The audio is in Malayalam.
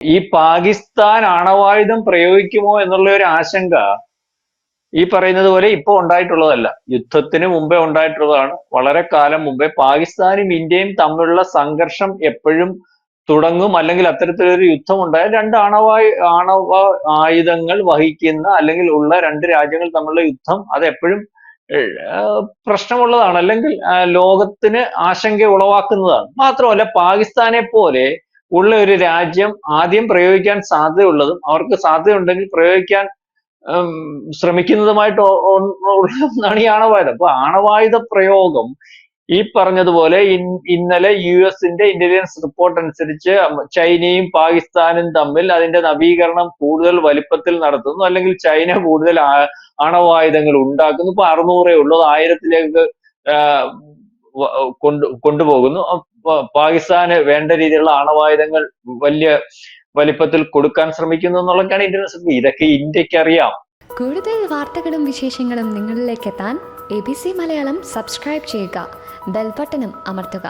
ഈ പാകിസ്ഥാൻ ആണവായുധം പ്രയോഗിക്കുമോ എന്നുള്ള ഒരു ആശങ്ക ഈ പറയുന്നത് പോലെ ഇപ്പൊ ഉണ്ടായിട്ടുള്ളതല്ല. യുദ്ധത്തിന് മുമ്പേ ഉണ്ടായിട്ടുള്ളതാണ്. വളരെ കാലം മുമ്പേ പാകിസ്ഥാനും ഇന്ത്യയും തമ്മിലുള്ള സംഘർഷം എപ്പോഴും തുടങ്ങും, അല്ലെങ്കിൽ അത്തരത്തിലൊരു യുദ്ധം ഉണ്ടായാൽ ആണവ ആയുധങ്ങൾ വഹിക്കുന്ന അല്ലെങ്കിൽ ഉള്ള രണ്ട് രാജ്യങ്ങൾ തമ്മിലുള്ള യുദ്ധം അത് എപ്പോഴും പ്രശ്നമുള്ളതാണ്, അല്ലെങ്കിൽ ലോകത്തിന് ആശങ്ക ഉളവാക്കുന്നതാണ്. മാത്രമല്ല പാകിസ്ഥാനെ പോലെ ഉള്ള ഒരു രാജ്യം ആദ്യം പ്രയോഗിക്കാൻ സാധ്യതയുള്ളതും അവർക്ക് സാധ്യതയുണ്ടെങ്കിൽ പ്രയോഗിക്കാൻ ശ്രമിക്കുന്നതുമായിട്ട് ഒന്നാണ് ഈ ആണവായുധം. അപ്പൊ ആണവായുധ പ്രയോഗം ഈ പറഞ്ഞതുപോലെ ഇന്നലെ യുഎസിന്റെ ഇന്റലിജൻസ് റിപ്പോർട്ട് അനുസരിച്ച് ചൈനയും പാകിസ്ഥാനും തമ്മിൽ അതിന്റെ നവീകരണം കൂടുതൽ വലിപ്പത്തിൽ നടത്തുന്നു, അല്ലെങ്കിൽ ചൈന കൂടുതൽ ആണവായുധങ്ങൾ ഉണ്ടാക്കുന്നു. ഇപ്പൊ 600 ഉള്ളത് 1000-ലേക്ക് കൊണ്ടുപോകുന്നു. പാകിസ്ഥാന് വേണ്ട രീതിയിലുള്ള ആണവായുധങ്ങൾ വലിയ വലിപ്പത്തിൽ കൊടുക്കാൻ ശ്രമിക്കുന്നു എന്നുള്ളതൊക്കെയാണ് ഇന്ത്യൻ. ഇതൊക്കെ ഇന്ത്യക്ക് അറിയാം. കൂടുതൽ വാർത്തകളും വിശേഷങ്ങളും നിങ്ങളിലേക്ക് എത്താൻ ABC മലയാളം സബ്സ്ക്രൈബ് ചെയ്യുക, ബെൽബട്ടനും അമർത്തുക.